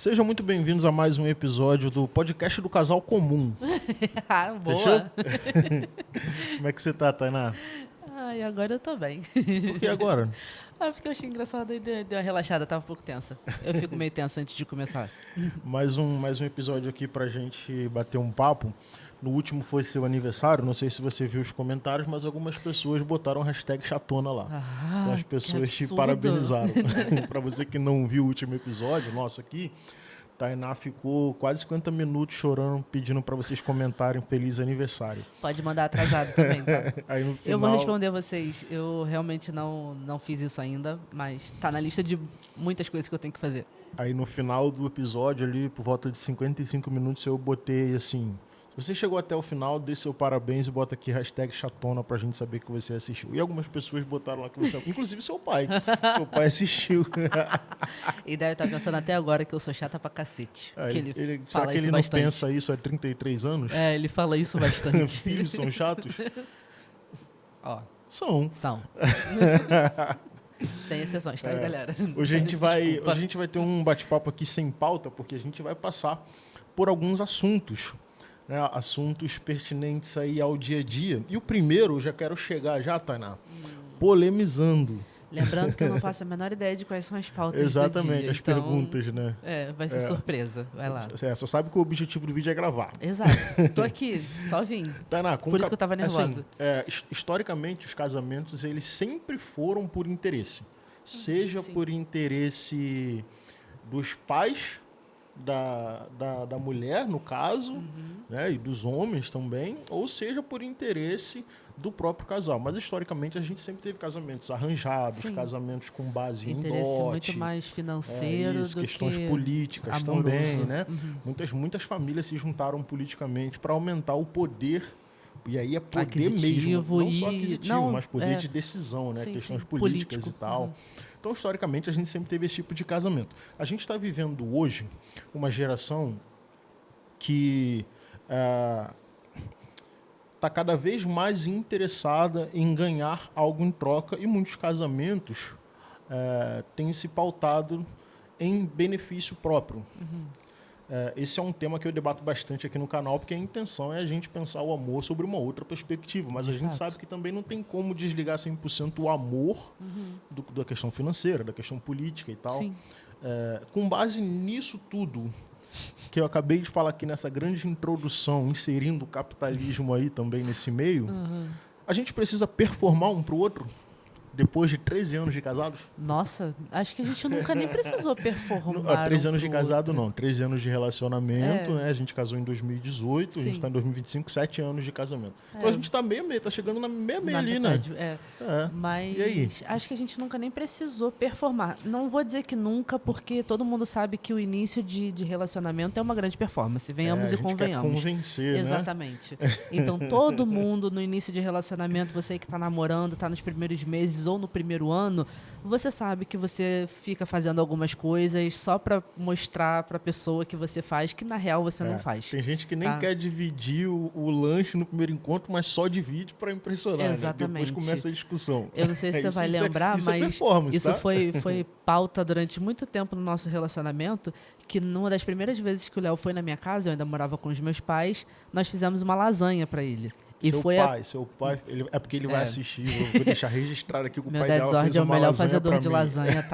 Sejam muito bem-vindos a mais um episódio do podcast do Casal Comum. Boa. Fechou? Como é que você tá, Tainá? Ai, agora eu tô bem. Por que agora? Porque eu achei engraçado e deu uma relaxada, tava um pouco tensa. Eu fico meio tensa antes de começar. Mais um episódio aqui pra gente bater um papo. No último foi seu aniversário, não sei se você viu os comentários, mas algumas pessoas botaram hashtag chatona lá. Então as pessoas te parabenizaram. Pra você que não viu o último episódio, nosso aqui, Tainá ficou quase 50 minutos chorando, pedindo pra vocês comentarem feliz aniversário. Pode mandar atrasado também, tá? Aí no final... Eu vou responder vocês. Eu realmente não fiz isso ainda, mas tá na lista de muitas coisas que eu tenho que fazer. Aí no final do episódio, ali por volta de 55 minutos, eu botei assim... Se você chegou até o final, deixe seu parabéns e bota aqui hashtag chatona pra gente saber que você assistiu. E algumas pessoas botaram lá que você... Inclusive seu pai. Seu pai assistiu. E deve estar pensando até agora que eu sou chata pra cacete. É, que ele será fala que isso ele não bastante. pensa isso há 33 anos? É, ele fala isso bastante. Filhos são chatos? Ó, São. Sem exceções, tá, galera? Hoje a gente vai ter um bate-papo aqui sem pauta, porque a gente vai passar por alguns assuntos, né? Assuntos pertinentes aí ao dia a dia. E o primeiro, eu já quero chegar já, Tainá, polemizando. Lembrando que eu não faço a menor ideia de quais são as pautas Exatamente, do dia, as então, perguntas, né? vai ser surpresa. Vai lá. Só sabe que o objetivo do vídeo é gravar. Exato. Tô aqui, só vim. Tainá, Por isso que eu tava nervosa. Assim, historicamente, os casamentos, eles sempre foram por interesse. Seja sim. por interesse dos pais da mulher, no caso, né, e dos homens também, ou seja por interesse do próprio casal. Mas, historicamente, a gente sempre teve casamentos arranjados, Sim. casamentos com base em Interesse dote. muito mais financeiro do questões que políticas amoroso. também, né? Muitas famílias se juntaram politicamente para aumentar o poder, e aí é poder aquisitivo mesmo, não só aquisitivo, mas poder de de decisão, né? Sim, Questões sim, políticas político. e tal. Então, historicamente, a gente sempre teve esse tipo de casamento. A gente está vivendo hoje uma geração que está cada vez mais interessada em ganhar algo em troca, e muitos casamentos têm se pautado em benefício próprio. Esse é um tema que eu debato bastante aqui no canal, porque a intenção é a gente pensar o amor sobre uma outra perspectiva, mas a gente sabe que também não tem como desligar 100% o amor da questão financeira, da questão política e tal. Sim. Com base nisso tudo que eu acabei de falar aqui nessa grande introdução, inserindo o capitalismo aí também nesse meio, a gente precisa performar um para o outro depois de 13 anos de casados? Nossa, acho que a gente nunca nem precisou performar. 13 anos de pro casado outro. não, 13 anos de relacionamento, né? A gente casou em 2018, a gente Sim. está em 2025, 7 anos de casamento. Então a gente está meio, está chegando na meia Na ali, metade, né? Mas E aí? acho que a gente nunca nem precisou performar. Não vou dizer que nunca, porque todo mundo sabe que o início de relacionamento é uma grande performance. Venhamos a e gente convenhamos. quer convencer, né? Exatamente. Então, todo mundo no início de relacionamento, você que está namorando, está nos primeiros meses ou no primeiro ano, você sabe que você fica fazendo algumas coisas só para mostrar para a pessoa que você faz, que na real você não faz. Tem gente que nem quer dividir o lanche no primeiro encontro, mas só divide para impressionar. Exatamente. Né? Depois começa a discussão. Eu não sei se você vai lembrar, isso mas é performance, isso tá? foi pauta durante muito tempo no nosso relacionamento, que numa das primeiras vezes que o Léo foi na minha casa, eu ainda morava com os meus pais, nós fizemos uma lasanha para ele. E seu pai, é porque ele vai assistir, vou deixar registrado aqui que o meu pai dela fez é o uma melhor lasanha fazedor de mim. lasanha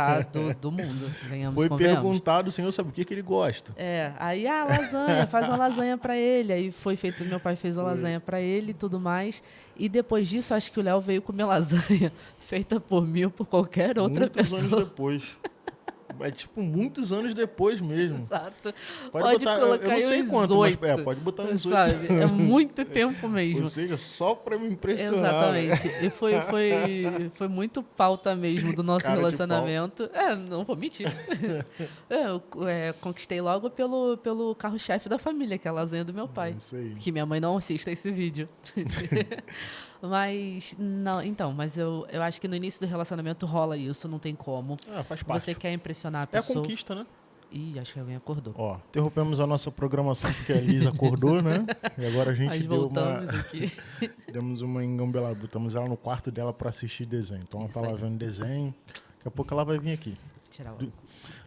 do mundo, venhamos Foi convenhamos. perguntado, o senhor sabe o que ele gosta. Aí, lasanha, faz uma lasanha pra ele. Aí foi feito, meu pai fez a lasanha pra ele e tudo mais. E depois disso, acho que o Léo veio comer lasanha feita por mim ou por qualquer outra pessoa. Muitos anos depois. É tipo muitos anos depois mesmo. Exato. Pode botar, colocar eu não sei uns quanto, 8, mas pode botar uns 8. Sabe? É muito tempo mesmo. Ou seja, só pra me impressionar. Exatamente. Né? E foi muito pauta mesmo do nosso Cara de relacionamento. Não vou mentir. Eu conquistei logo pelo carro-chefe da família, que é a lasanha do meu pai. Isso aí. Que minha mãe não assista esse vídeo. Mas eu acho que no início do relacionamento rola isso, não tem como. Faz parte. Você quer impressionar a É a pessoa. conquista, né? Ih, acho que alguém acordou. Ó, interrompemos a nossa programação porque a Liz acordou, né? E agora a gente voltamos aqui. demos uma engambelada. Botamos ela no quarto dela para assistir desenho. Então ela tá lá vendo desenho. Daqui a pouco ela vai vir aqui. tirar o óculos.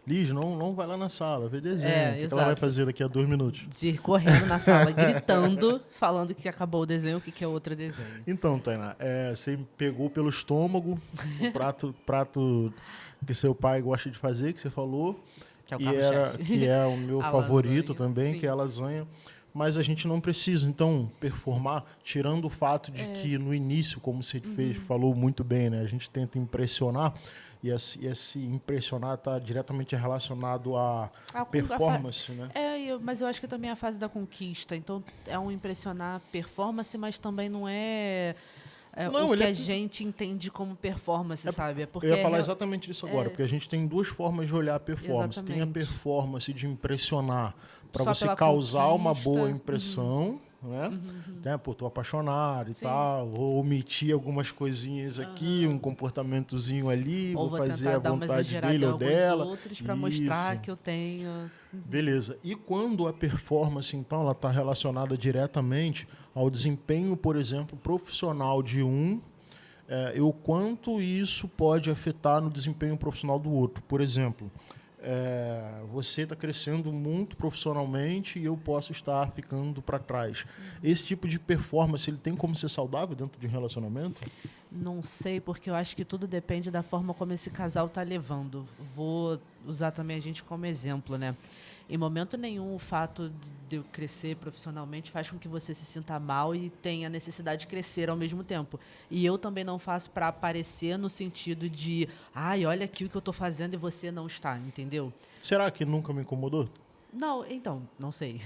Liz, não vai lá na sala, vê desenho. O que ela vai exato. fazer daqui a 2 minutos? De ir correndo na sala, gritando, falando que acabou o desenho, o que é outro desenho. Então, Tainá, você pegou pelo estômago o prato que seu pai gosta de fazer, que você falou, Que é o carro-chefe. que é o meu A favorito lasanha, também, sim. que é a lasanha. Mas a gente não precisa, então, performar, tirando o fato de que no início, como você falou muito bem, né, a gente tenta impressionar, e esse impressionar está diretamente relacionado à performance, né? Mas eu acho que também é a fase da conquista. Então, é um impressionar performance, mas também não é... Não, o que a gente entende como performance, sabe? Porque eu ia falar exatamente disso agora, porque a gente tem duas formas de olhar a performance. Exatamente. Tem a performance de impressionar para Só você pela causar uma conquista. boa impressão, né? Pô, tô apaixonado e tal, vou omitir algumas coisinhas aqui, um comportamentozinho ali, Ou vou fazer tentar a dar umas vontade exageradas dele em ou alguns dela. outros para mostrar Isso. que eu tenho... Beleza. E quando a performance, então, ela está relacionada diretamente ao desempenho, por exemplo, profissional de e o quanto isso pode afetar no desempenho profissional do outro. Por exemplo, você está crescendo muito profissionalmente e eu posso estar ficando para trás. Esse tipo de performance, ele tem como ser saudável dentro de um relacionamento? Não sei, porque eu acho que tudo depende da forma como esse casal está levando. Vou usar também a gente como exemplo, né? Em momento nenhum, o fato de eu crescer profissionalmente faz com que você se sinta mal e tenha a necessidade de crescer ao mesmo tempo. E eu também não faço para aparecer no sentido de, ai, olha aqui o que eu estou fazendo e você não está, entendeu? Será que nunca me incomodou? Não, então, não sei.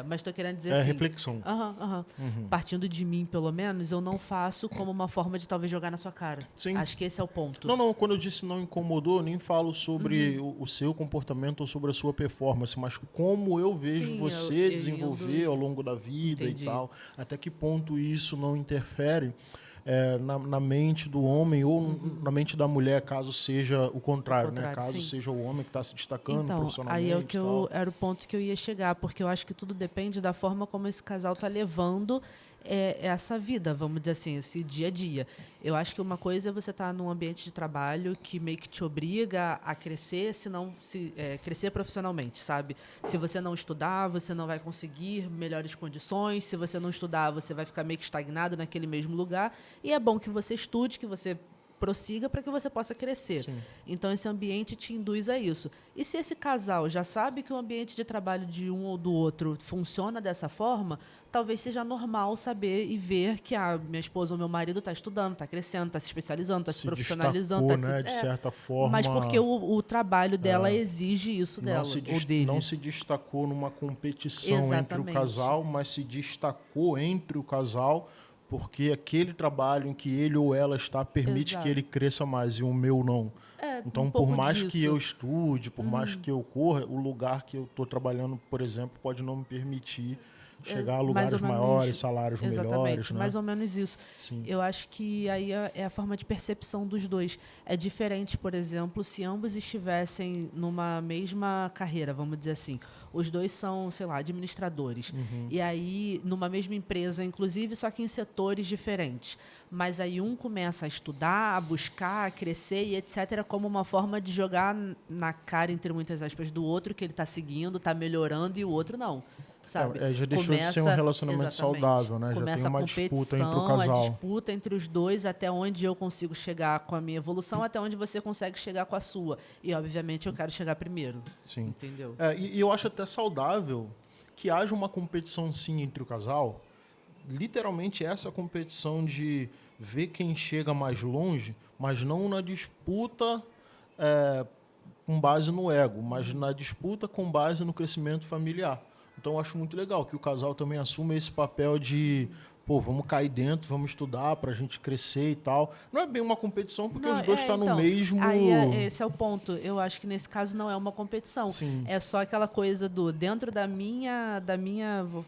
Mas estou querendo dizer É assim... reflexão. Partindo de mim, pelo menos, eu não faço como uma forma de talvez jogar na sua cara. Sim. Acho que esse é o ponto. Não, quando eu disse não incomodou, nem falo sobre o seu comportamento ou sobre a sua performance, mas como eu vejo Sim, você eu desenvolver indo... ao longo da vida Entendi. e tal. Até que ponto isso não interfere na mente do homem ou na mente da mulher, caso seja o contrário, né? Caso sim. seja o homem que está se destacando Então, profissionalmente. aí era o ponto que eu ia chegar, porque eu acho que tudo depende da forma como esse casal está levando essa vida, vamos dizer assim, esse dia a dia. Eu acho que uma coisa é você estar num ambiente de trabalho que meio que te obriga a crescer, crescer profissionalmente, sabe? Se você não estudar, você não vai conseguir melhores condições. Se você não estudar, você vai ficar meio que estagnado naquele mesmo lugar. E é bom que você estude, que você prossiga para que você possa crescer. Sim. Então, esse ambiente te induz a isso. E se esse casal já sabe que o ambiente de trabalho de um ou do outro funciona dessa forma, talvez seja normal saber e ver que minha esposa ou meu marido está estudando, está crescendo, está se especializando, está se profissionalizando. Destacou, né, de certa forma. Mas porque o trabalho dela exige isso dela, ou dele. Não se destacou numa competição entre o casal, mas se destacou entre o casal porque aquele trabalho em que ele ou ela está permite que ele cresça mais e o meu não. Então, por mais que eu estude, por mais que eu corra, o lugar que eu estou trabalhando, por exemplo, pode não me permitir chegar a lugares maiores, salários melhores. Né? Mais ou menos isso. Sim. Eu acho que aí é a forma de percepção dos dois. É diferente, por exemplo, se ambos estivessem numa mesma carreira, vamos dizer assim. Os dois são, sei lá, administradores. E aí, numa mesma empresa, inclusive, só que em setores diferentes. Mas aí um começa a estudar, a buscar, a crescer e etc., como uma forma de jogar na cara, entre muitas aspas, do outro que ele está seguindo, está melhorando, e o outro não. Sabe? Já deixou de ser um relacionamento saudável, né? Começa já tem uma disputa entre o casal. A disputa entre os dois, até onde eu consigo chegar com a minha evolução, até onde você consegue chegar com a sua. E, obviamente, eu quero chegar primeiro. Sim. Entendeu? E eu acho até saudável que haja uma competição, sim, entre o casal. Literalmente essa competição de ver quem chega mais longe, mas não na disputa com base no ego, mas na disputa com base no crescimento familiar. Então, eu acho muito legal que o casal também assuma esse papel de, vamos cair dentro, vamos estudar para a gente crescer e tal. Não é bem uma competição, porque os dois estão no mesmo... Aí esse é o ponto. Eu acho que, nesse caso, não é uma competição. Sim. É só aquela coisa dentro da minha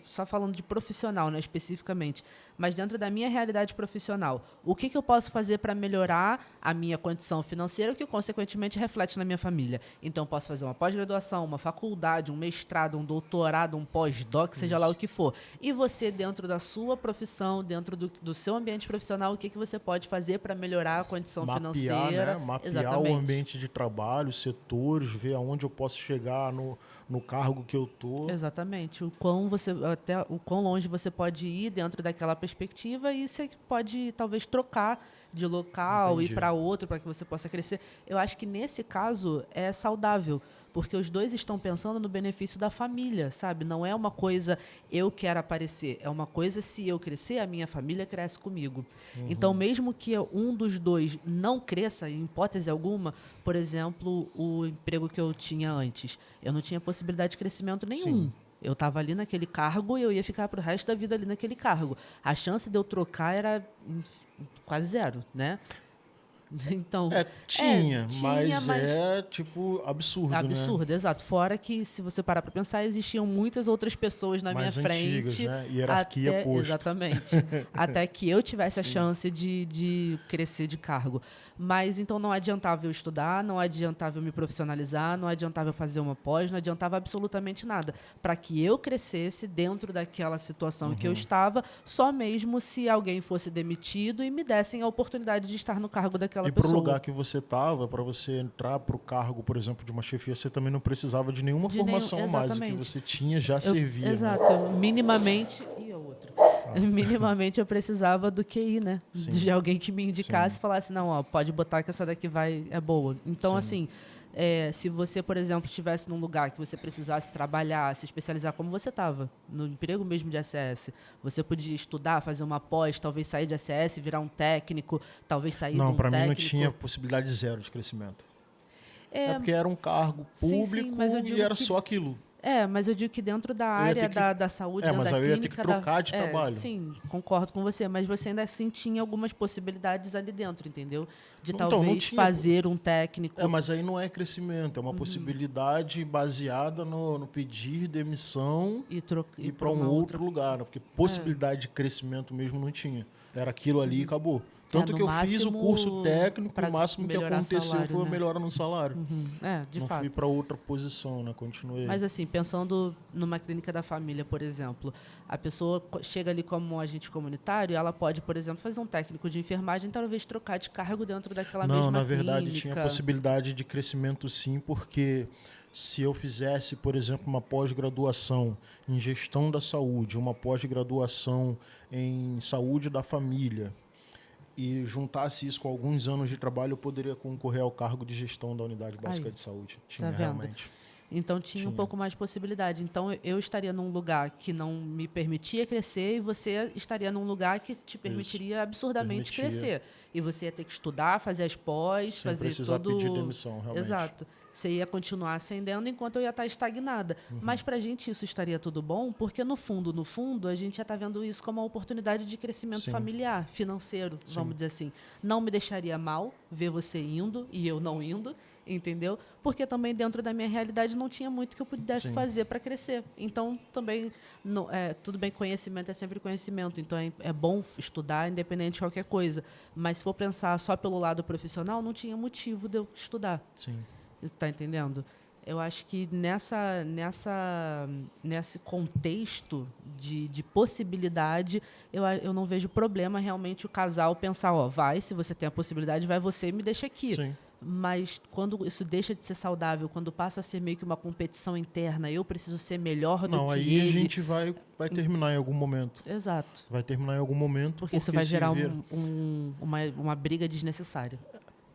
só falando de profissional, né, especificamente, mas dentro da minha realidade profissional. O que eu posso fazer para melhorar a minha condição financeira, que, consequentemente, reflete na minha família? Então, eu posso fazer uma pós-graduação, uma faculdade, um mestrado, um doutorado, um pós-doc, seja lá o que for. E você, dentro da sua profissão, profissão, dentro do seu ambiente profissional, o que você pode fazer para melhorar a condição Mapear, financeira. né? Mapear Exatamente. o ambiente de trabalho, os setores, ver aonde eu posso chegar no cargo que eu estou. Exatamente. Até o quão longe você pode ir dentro daquela perspectiva e você pode talvez trocar de local, Entendi. ir para outro para que você possa crescer. Eu acho que nesse caso é saudável, porque os dois estão pensando no benefício da família, sabe? Não é uma coisa eu quero aparecer, é uma coisa se eu crescer, a minha família cresce comigo. Então, mesmo que um dos dois não cresça, em hipótese alguma, por exemplo, o emprego que eu tinha antes, eu não tinha possibilidade de crescimento nenhum. Sim. Eu estava ali naquele cargo e eu ia ficar para o resto da vida ali naquele cargo. A chance de eu trocar era quase zero, né? Então, Tinha, tinha, mas é tipo absurdo, né? absurdo, exato. Fora que, se você parar para pensar, existiam muitas outras pessoas na Mais minha antigas, frente. né? Hierarquia posto. Exatamente. Até que eu tivesse a chance de crescer de cargo. Mas então não adiantava eu estudar, não adiantava eu me profissionalizar, não adiantava eu fazer uma pós, não adiantava absolutamente nada. Para que eu crescesse dentro daquela situação em que eu estava, só mesmo se alguém fosse demitido e me dessem a oportunidade de estar no cargo daquela E para o pessoa. lugar que você estava, para você entrar para o cargo, por exemplo, de uma chefia, você também não precisava de nenhuma formação a mais. O que exatamente. você tinha já servia. Exato. Né? Eu minimamente. E a outra? Minimamente eu precisava do QI, né? Sim. De alguém que me indicasse Sim. e falasse, não, ó, pode botar que essa daqui é boa. Então, Sim. assim, se você, por exemplo, estivesse num lugar que você precisasse trabalhar, se especializar como você estava, no emprego mesmo de ACS, você podia estudar, fazer uma pós, talvez sair de ACS, virar um técnico, talvez sair de Não, um para mim não técnico. tinha possibilidade zero de crescimento. É porque era um cargo público mas eu digo e era que só aquilo. Mas eu digo que dentro da Eu ia área ter que- da saúde, dentro mas da aí eu ia ter clínica... que trocar de trabalho. Sim, concordo com você, mas você ainda assim tinha algumas possibilidades ali dentro, entendeu? De Então, talvez não tinha- fazer um técnico... Mas aí não é crescimento, é uma possibilidade baseada no pedir demissão E e para pra um uma outro lugar, né? Porque possibilidade de crescimento mesmo não tinha. Era aquilo ali e acabou. Tanto no que eu fiz o máximo, curso técnico e pra o máximo que melhorar aconteceu salário, foi a né? melhora no salário. De Não fato. fui para outra posição, né? Continuei. Mas assim, pensando numa clínica da família, por exemplo, a pessoa chega ali como agente comunitário, ela pode, por exemplo, fazer um técnico de enfermagem, talvez trocar de cargo dentro daquela mesma Não, clínica. na verdade tinha possibilidade de crescimento sim, porque se eu fizesse, por exemplo, uma pós-graduação em gestão da saúde, uma pós-graduação em saúde da família, e juntasse isso com alguns anos de trabalho, eu poderia concorrer ao cargo de gestão da unidade básica Aí, de saúde. Tinha vendo? realmente. Então tinha um pouco mais de possibilidade. Então eu estaria num lugar que não me permitia crescer e você estaria num lugar que te permitiria absurdamente crescer. E você ia ter que estudar, fazer as pós, Sem fazer precisar todo... pedir demissão, realmente. Exato. Você ia continuar ascendendo enquanto eu ia estar estagnada. Mas para a gente isso estaria tudo bom, porque no fundo, a gente já está vendo isso como uma oportunidade de crescimento Sim. familiar, financeiro, vamos dizer assim. Não me deixaria mal ver você indo e eu não indo, entendeu? Porque também dentro da minha realidade não tinha muito que eu pudesse Sim. fazer para crescer. Então também tudo bem, conhecimento é sempre conhecimento. Então é bom estudar independente de qualquer coisa. Mas se for pensar só pelo lado profissional, não tinha motivo de eu estudar. Sim. Está entendendo? Eu acho que nesse contexto de possibilidade, eu não vejo problema realmente o casal pensar, se você tem a possibilidade, vai você e me deixa aqui. Sim. Mas quando isso deixa de ser saudável, quando passa a ser meio que uma competição interna, eu preciso ser melhor do que aí ele... a gente vai terminar em algum momento. Exato. Vai terminar em algum momento. Porque isso vai gerar uma briga desnecessária.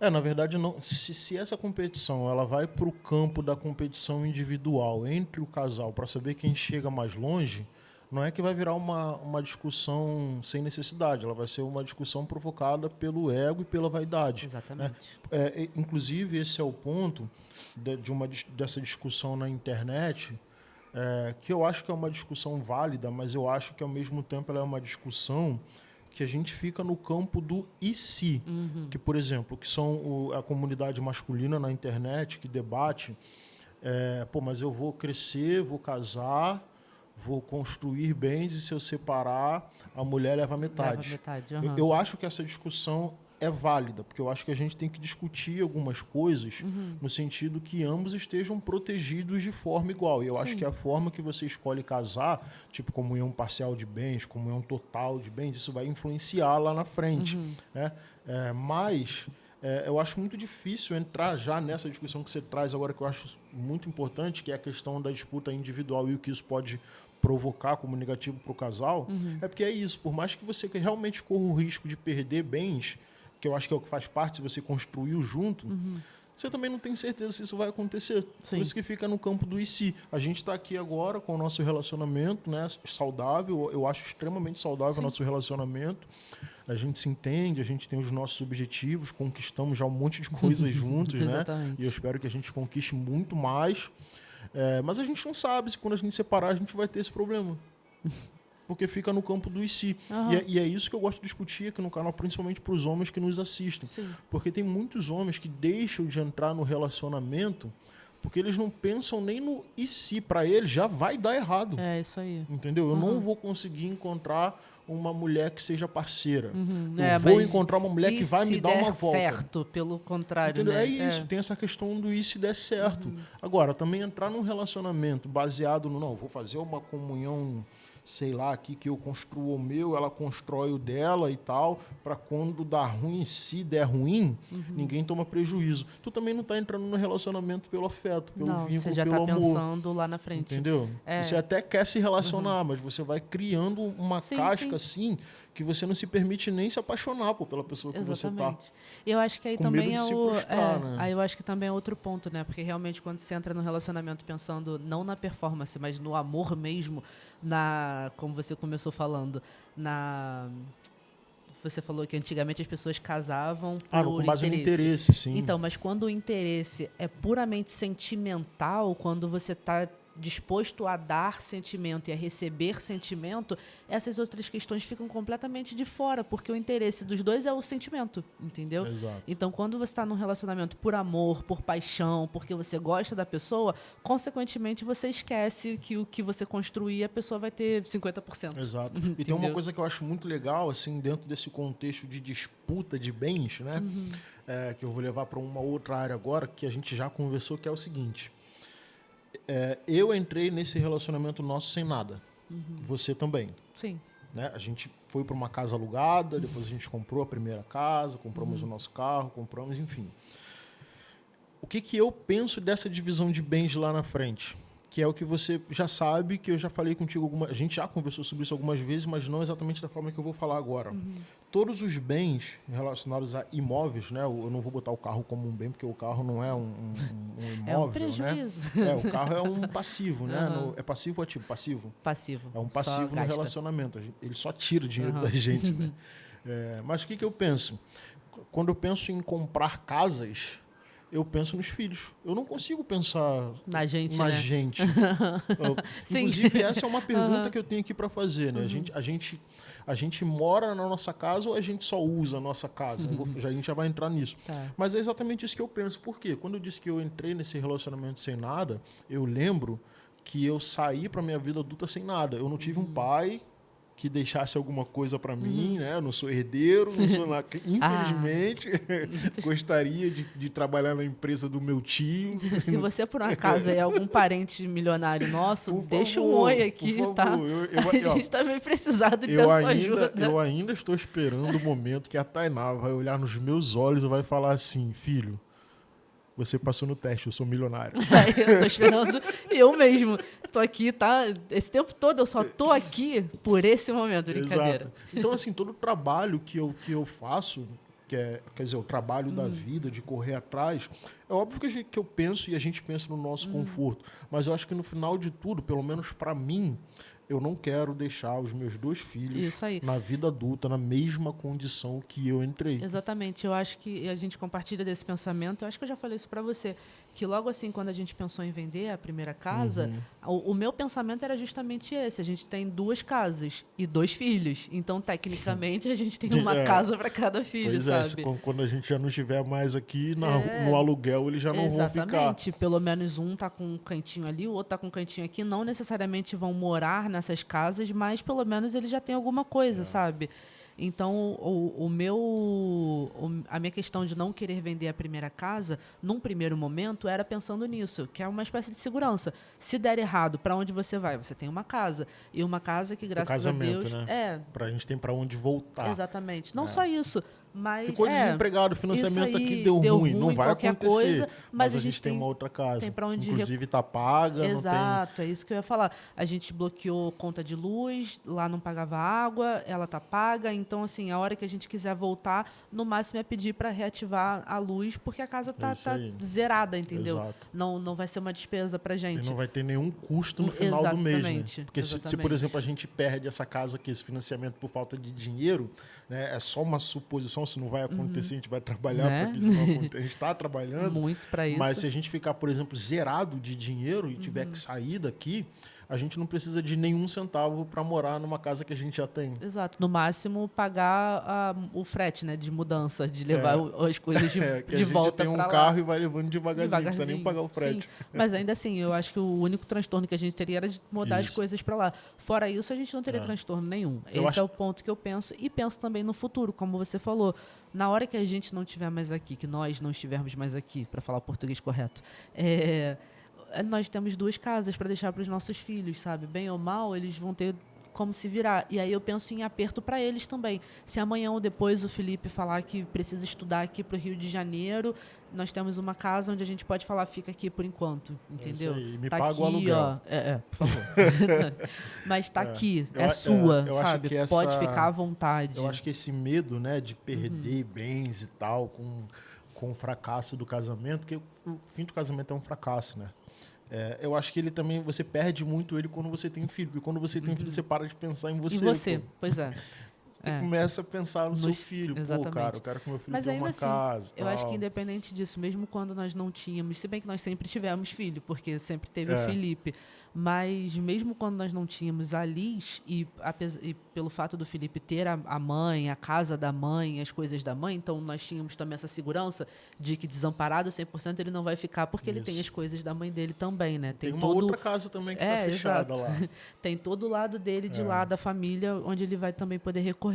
Na verdade, não. Se essa competição ela vai para o campo da competição individual entre o casal para saber quem chega mais longe, não é que vai virar uma discussão sem necessidade. Ela vai ser uma discussão provocada pelo ego e pela vaidade. Exatamente. Né? Inclusive, esse é o ponto dessa discussão na internet, que eu acho que é uma discussão válida, mas eu acho que, ao mesmo tempo, ela é uma discussão que a gente fica no campo do e se, que, por exemplo, que são a comunidade masculina na internet que debate, mas eu vou crescer, vou casar, vou construir bens e se eu separar, a mulher leva metade. Leva metade, Eu acho que essa discussão é válida, porque eu acho que a gente tem que discutir algumas coisas no sentido que ambos estejam protegidos de forma igual. E eu acho que a forma que você escolhe casar, tipo comunhão parcial de bens, comunhão total de bens, isso vai influenciar lá na frente, né? Mas eu acho muito difícil entrar já nessa discussão que você traz agora, que eu acho muito importante, que é a questão da disputa individual e o que isso pode provocar como negativo para o casal. É porque é isso, por mais que você realmente corra o risco de perder bens, que eu acho que é o que faz parte se você construiu junto, você também não tem certeza se isso vai acontecer. Sim. Por isso que fica no campo do e se. A gente está aqui agora com o nosso relacionamento, né, saudável, eu acho extremamente saudável o nosso relacionamento. A gente se entende, a gente tem os nossos objetivos, conquistamos já um monte de coisas juntos, né? Exatamente. E eu espero que a gente conquiste muito mais. Mas a gente não sabe se quando a gente separar a gente vai ter esse problema. Porque fica no campo do e se. E é isso que eu gosto de discutir aqui no canal, principalmente para os homens que nos assistem. Sim. Porque tem muitos homens que deixam de entrar no relacionamento porque eles não pensam nem no e se. Para eles já vai dar errado. É isso aí. Entendeu? Eu não vou conseguir encontrar uma mulher que seja parceira. É, Eu vou mas encontrar uma mulher que vai me dar uma volta. certo, pelo contrário, Entendeu? né? É isso, tem essa questão do e se der certo. Agora, também entrar num relacionamento baseado no, não, vou fazer uma comunhão, sei lá, aqui que eu construo o meu, ela constrói o dela e tal, para quando dar ruim, se der ruim, ninguém toma prejuízo. Tu também não está entrando no relacionamento pelo afeto, pelo Não, vínculo, você já pelo está amor. pensando lá na frente. Entendeu? Você até quer se relacionar, mas você vai criando uma Sim, casca assim que você não se permite nem se apaixonar pela pessoa que você está. Exatamente. E eu acho que aí Com também medo de é se o. frustrar, né? Aí eu acho que também é outro ponto, né? Porque realmente quando você entra no relacionamento pensando não na performance, mas no amor mesmo, como você começou falando, você falou que antigamente as pessoas casavam por com base no interesse, sim. Então, mas quando o interesse é puramente sentimental, quando você está disposto a dar sentimento e a receber sentimento, essas outras questões ficam completamente de fora, porque o interesse dos dois é o sentimento, entendeu? Exato. Então, quando você está num relacionamento por amor, por paixão, porque você gosta da pessoa, consequentemente você esquece que o que você construir, a pessoa vai ter 50%. Exato. E tem uma coisa que eu acho muito legal, assim, dentro desse contexto de disputa de bens, né? Que eu vou levar para uma outra área agora, que a gente já conversou, que é o seguinte. Eu entrei nesse relacionamento nosso sem nada. Você também. Sim. Né? A gente foi para uma casa alugada, depois a gente comprou a primeira casa, compramos o nosso carro, compramos, enfim. O que eu penso dessa divisão de bens lá na frente? Que é o que você já sabe, que eu já falei contigo, a gente já conversou sobre isso algumas vezes, mas não exatamente da forma que eu vou falar agora. Todos os bens relacionados a imóveis, né? Eu não vou botar o carro como um bem, porque o carro não é um imóvel, É um prejuízo. Né? O carro é um passivo, né? É passivo ou ativo? Passivo. Passivo. É um passivo no relacionamento. Ele só tira dinheiro da gente, né? Mas o que eu penso? Quando eu penso em comprar casas, eu penso nos filhos. Eu não consigo pensar na gente, na né? gente. Inclusive, essa é uma pergunta que eu tenho aqui para fazer. Né? A gente mora na nossa casa ou a gente só usa a nossa casa? A gente já vai entrar nisso. Tá. Mas é exatamente isso que eu penso. Por quê? Quando eu disse que eu entrei nesse relacionamento sem nada, eu lembro que eu saí para minha vida adulta sem nada. Eu não tive um pai que deixasse alguma coisa para mim, né? Eu não sou herdeiro, não sou infelizmente, gostaria de trabalhar na empresa do meu tio. Se você, por um acaso, é algum parente milionário nosso, deixa um oi aqui, tá? A gente tá meio precisado de ter sua ajuda. Eu ainda estou esperando o momento que a Tainá vai olhar nos meus olhos e vai falar assim, filho, você passou no teste, eu sou milionário. Eu tô esperando, eu mesmo. Tô aqui, tá? Esse tempo todo eu só tô aqui por esse momento, brincadeira. Exato. Então, assim, todo o trabalho que eu faço, quer dizer, o trabalho da vida, de correr atrás, é óbvio que eu penso e a gente pensa no nosso conforto. Mas eu acho que no final de tudo, pelo menos para mim, eu não quero deixar os meus 2 filhos na vida adulta, na mesma condição que eu entrei. Exatamente. Eu acho que a gente compartilha desse pensamento. Eu acho que eu já falei isso para você. Que logo assim, quando a gente pensou em vender a primeira casa, o meu pensamento era justamente esse. A gente tem 2 casas e 2 filhos. Então, tecnicamente, a gente tem uma casa para cada filho, sabe? Quando a gente já não estiver mais aqui no aluguel, eles já não vão ficar. Exatamente. Pelo menos um tá com um cantinho ali, o outro tá com um cantinho aqui. Não necessariamente vão morar nessas casas, mas pelo menos eles já têm alguma coisa, sabe? Então, a minha questão de não querer vender a primeira casa, num primeiro momento, era pensando nisso, que é uma espécie de segurança. Se der errado, para onde você vai? Você tem uma casa. E uma casa que, graças a Deus... né? A gente tem para onde voltar. Exatamente. Não só isso, mas... Ficou desempregado, o financiamento aí, aqui deu ruim, não vai acontecer. Coisa, mas a gente tem uma outra casa. Tem para onde inclusive está paga. Exato, é isso que eu ia falar. A gente bloqueou conta de luz, lá não pagava água, ela tá paga. Então, assim, a hora que a gente quiser voltar, no máximo é pedir para reativar a luz, porque a casa tá zerada, entendeu? Exato. Não vai ser uma despesa pra gente. E não vai ter nenhum custo no final do mês. Né? Porque se, por exemplo, a gente perde essa casa aqui, esse financiamento por falta de dinheiro, né, é só uma suposição, se não vai acontecer, a gente vai trabalhar para que isso não aconteça. A gente está trabalhando. Muito para isso. Mas se a gente ficar, por exemplo, zerado de dinheiro e tiver que sair daqui, a gente não precisa de nenhum centavo para morar numa casa que a gente já tem. Exato. No máximo, pagar o frete, né, de mudança, de levar as coisas de volta para lá. A gente tem um carro e vai levando devagarzinho, não precisa nem pagar o frete. Sim. Mas ainda assim, eu acho que o único transtorno que a gente teria era de mudar as coisas para lá. Fora isso, a gente não teria transtorno nenhum. Esse é o ponto que eu penso. E penso também no futuro, como você falou. Na hora que a gente não estiver mais aqui, que nós não estivermos mais aqui, para falar o português correto, nós temos 2 casas para deixar para os nossos filhos, sabe? Bem ou mal, eles vão ter como se virar. E aí eu penso em aperto para eles também. Se amanhã ou depois o Felipe falar que precisa estudar aqui para o Rio de Janeiro, nós temos uma casa onde a gente pode falar, fica aqui por enquanto, entendeu? Me paga aqui, o aluguel. Ó, por favor. Mas está aqui, sua, sabe? Pode ficar à vontade. Eu acho que esse medo, né, de perder bens e tal, com o fracasso do casamento, que o fim do casamento é um fracasso, né? Eu acho que ele também, você perde muito ele quando você tem filho. Porque quando você tem filho, você para de pensar em você. Em você, pois é. Você começa a pensar no seu filho. Exatamente. Pô, cara, eu quero que meu filho Mas tenha ainda uma assim, casa. Eu acho que independente disso, mesmo quando nós não tínhamos, se bem que nós sempre tivemos filho, porque sempre teve o Felipe, mas mesmo quando nós não tínhamos a Liz, e pelo fato do Felipe ter a mãe, a casa da mãe, as coisas da mãe, então nós tínhamos também essa segurança de que desamparado 100% ele não vai ficar, porque ele tem as coisas da mãe dele também, né? Tem uma outra casa também que está fechada lá. Tem todo o lado dele de lá, da família, onde ele vai também poder recorrer.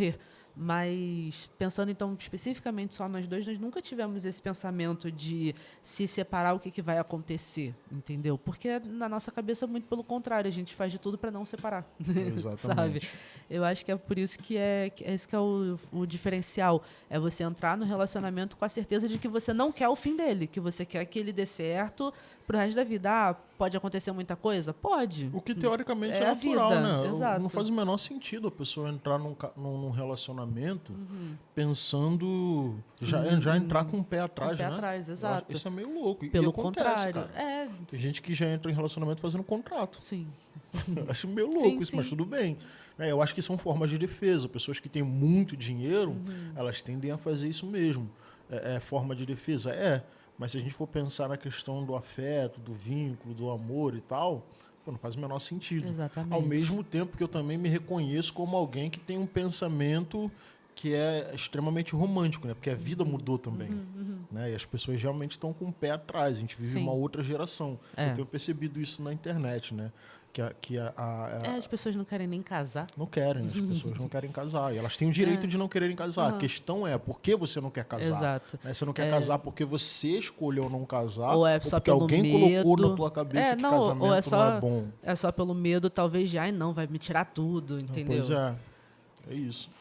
Mas, pensando então especificamente só nós dois, nós nunca tivemos esse pensamento de se separar, o que vai acontecer, entendeu? Porque na nossa cabeça, muito pelo contrário, a gente faz de tudo para não separar. Exatamente. Sabe? Eu acho que é por isso que esse que é o diferencial. É você entrar no relacionamento com a certeza de que você não quer o fim dele, que você quer que ele dê certo pro resto da vida. Pode acontecer muita coisa? Pode. O que teoricamente é natural, vida, né? Exato. Não faz o menor sentido a pessoa entrar num relacionamento pensando... Já entrar com o pé atrás, né? Atrás, exato. Isso é meio louco. Pelo acontece, contrário. Cara. Tem gente que já entra em relacionamento fazendo contrato. Sim. Acho meio louco isso, mas tudo bem. Eu acho que são formas de defesa. Pessoas que têm muito dinheiro, elas tendem a fazer isso mesmo. É forma de defesa? Mas se a gente for pensar na questão do afeto, do vínculo, do amor e tal, não faz o menor sentido. Exatamente. Ao mesmo tempo que eu também me reconheço como alguém que tem um pensamento que é extremamente romântico, né? Porque a vida mudou também. Né? E as pessoas realmente estão com o pé atrás. A gente vive uma outra geração. Eu tenho percebido isso na internet, né? As pessoas não querem nem casar. Não querem, as pessoas não querem casar. E elas têm o direito de não quererem casar. A questão é, por que você não quer casar? Exato. Você não quer casar porque você escolheu não casar, ou só porque alguém medo. Colocou na tua cabeça que casamento não é bom. É só pelo medo, talvez, de, não, vai me tirar tudo, entendeu? Pois é isso.